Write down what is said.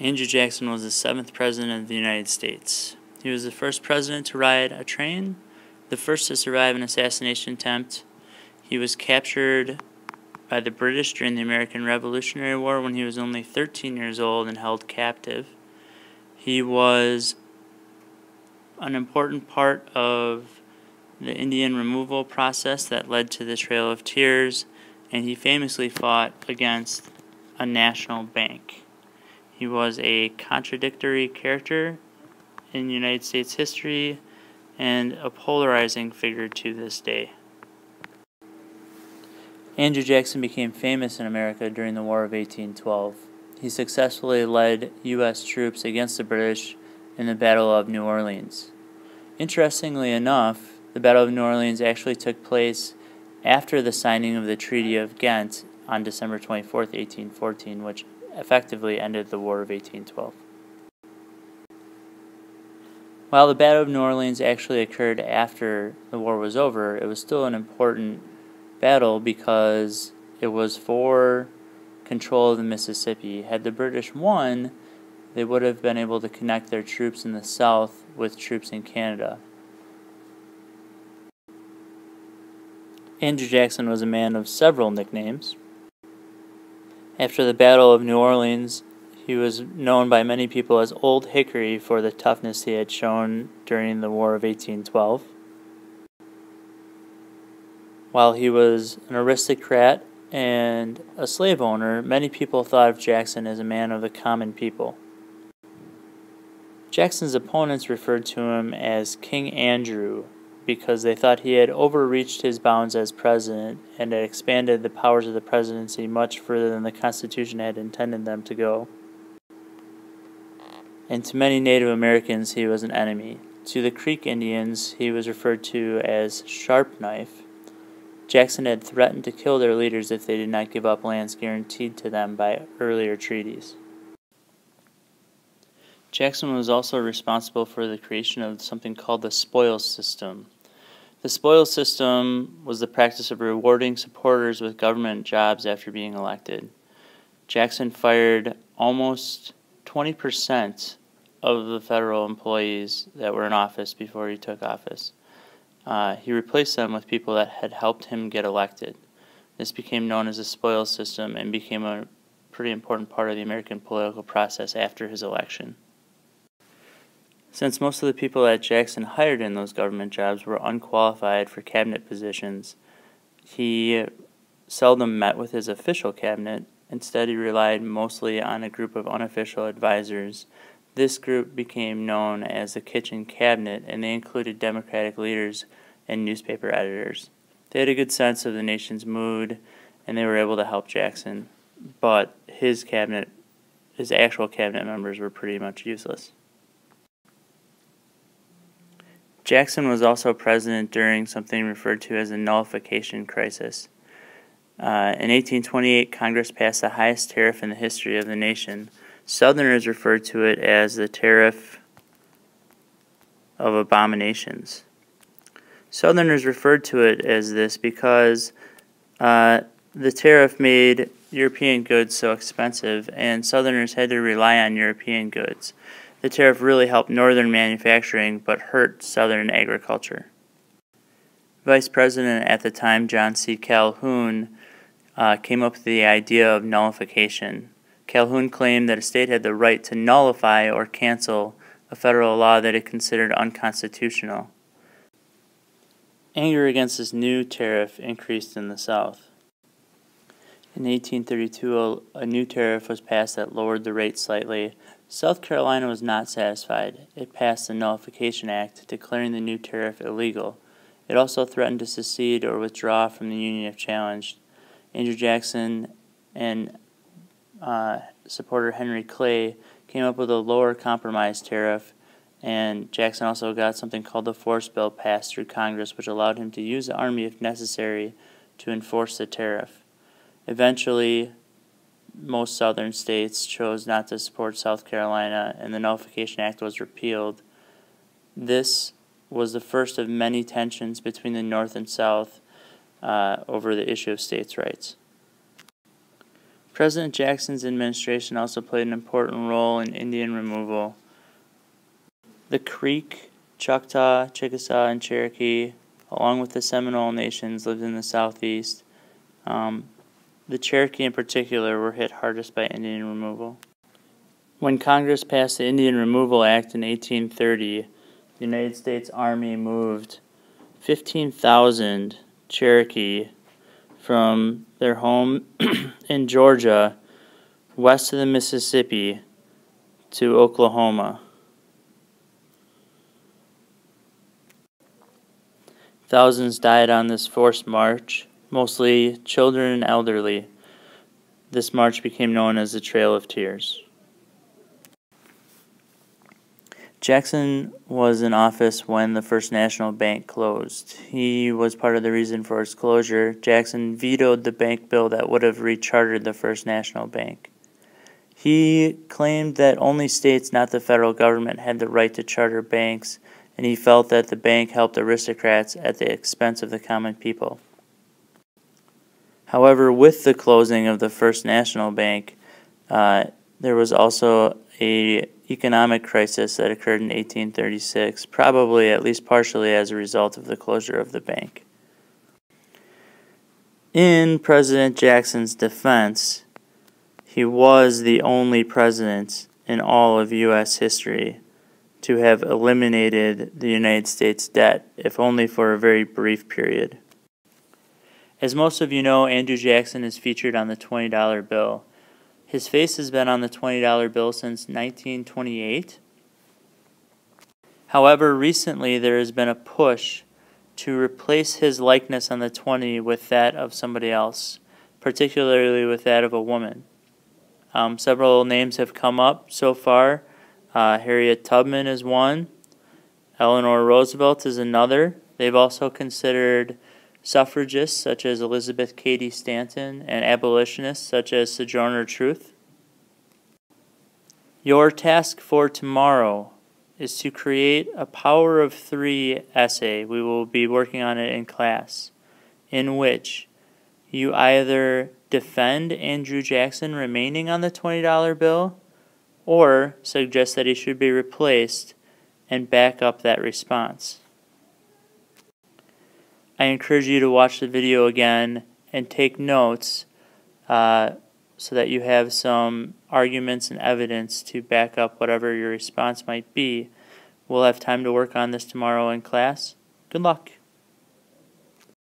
Andrew Jackson was the 7th President of the United States. He was the first president to ride a train, the first to survive an assassination attempt. He was captured by the British during the American Revolutionary War when he was only 13 years old and held captive. He was an important part of the Indian removal process that led to the Trail of Tears, and he famously fought against a national bank. He was a contradictory character in United States history and a polarizing figure to this day. Andrew Jackson became famous in America during the War of 1812. He successfully led U.S. troops against the British in the Battle of New Orleans. Interestingly enough, the Battle of New Orleans actually took place after the signing of the Treaty of Ghent on December 24, 1814, which effectively ended the War of 1812. While the Battle of New Orleans actually occurred after the war was over, it was still an important battle because it was for control of the Mississippi. Had the British won, they would have been able to connect their troops in the South with troops in Canada. Andrew Jackson was a man of several nicknames. After the Battle of New Orleans, he was known by many people as Old Hickory for the toughness he had shown during the War of 1812. While he was an aristocrat and a slave owner, many people thought of Jackson as a man of the common people. Jackson's opponents referred to him as King Andrew because they thought he had overreached his bounds as president and had expanded the powers of the presidency much further than the Constitution had intended them to go. And to many Native Americans, he was an enemy. To the Creek Indians, he was referred to as Sharp Knife. Jackson had threatened to kill their leaders if they did not give up lands guaranteed to them by earlier treaties. Jackson was also responsible for the creation of something called the spoils system. The spoils system was the practice of rewarding supporters with government jobs after being elected. Jackson fired almost 20% of the federal employees that were in office before he took office. He replaced them with people that had helped him get elected. This became known as the spoils system and became a pretty important part of the American political process after his election. Since most of the people that Jackson hired in those government jobs were unqualified for cabinet positions, he seldom met with his official cabinet. Instead, he relied mostly on a group of unofficial advisors. This group became known as the Kitchen Cabinet, and they included Democratic leaders and newspaper editors. They had a good sense of the nation's mood, and they were able to help Jackson, but his actual cabinet members were pretty much useless. Jackson was also president during something referred to as the nullification crisis. In 1828, Congress passed the highest tariff in the history of the nation. Southerners referred to it as the Tariff of Abominations. Southerners referred to it as this because the tariff made European goods so expensive, and Southerners had to rely on European goods. The tariff really helped Northern manufacturing, but hurt Southern agriculture. Vice President at the time, John C. Calhoun, came up with the idea of nullification. Calhoun claimed that a state had the right to nullify or cancel a federal law that it considered unconstitutional. Anger against this new tariff increased in the South. In 1832, a new tariff was passed that lowered the rate slightly. South Carolina was not satisfied. It passed the Nullification Act, declaring the new tariff illegal. It also threatened to secede or withdraw from the Union if challenged. Andrew Jackson and supporter Henry Clay came up with a lower compromise tariff, and Jackson also got something called the Force Bill passed through Congress, which allowed him to use the Army if necessary to enforce the tariff. Eventually, most southern states chose not to support South Carolina, and the Nullification Act was repealed. This was the first of many tensions between the North and South over the issue of states' rights. President Jackson's administration also played an important role in Indian removal. The Creek, Choctaw, Chickasaw, and Cherokee, along with the Seminole nations, lived in the southeast. The Cherokee in particular were hit hardest by Indian removal. When Congress passed the Indian Removal Act in 1830, the United States Army moved 15,000 Cherokee from their home in Georgia west of the Mississippi to Oklahoma. Thousands died on this forced march, mostly children and elderly. This march became known as the Trail of Tears. Jackson was in office when the First National Bank closed. He was part of the reason for its closure. Jackson vetoed the bank bill that would have rechartered the First National Bank. He claimed that only states, not the federal government, had the right to charter banks, and he felt that the bank helped aristocrats at the expense of the common people. However, with the closing of the First National Bank, there was also an economic crisis that occurred in 1836, probably at least partially as a result of the closure of the bank. In President Jackson's defense, he was the only president in all of U.S. history to have eliminated the United States debt, if only for a very brief period. As most of you know, Andrew Jackson is featured on the $20 bill. His face has been on the $20 bill since 1928. However, recently there has been a push to replace his likeness on the 20 with that of somebody else, particularly with that of a woman. Several names have come up so far. Harriet Tubman is one. Eleanor Roosevelt is another. They've also considered suffragists such as Elizabeth Cady Stanton and abolitionists such as Sojourner Truth. Your task for tomorrow is to create a Power of Three essay. We will be working on it in class, in which you either defend Andrew Jackson remaining on the $20 bill or suggest that he should be replaced and back up that response. I encourage you to watch the video again and take notes so that you have some arguments and evidence to back up whatever your response might be. We'll have time to work on this tomorrow in class. Good luck.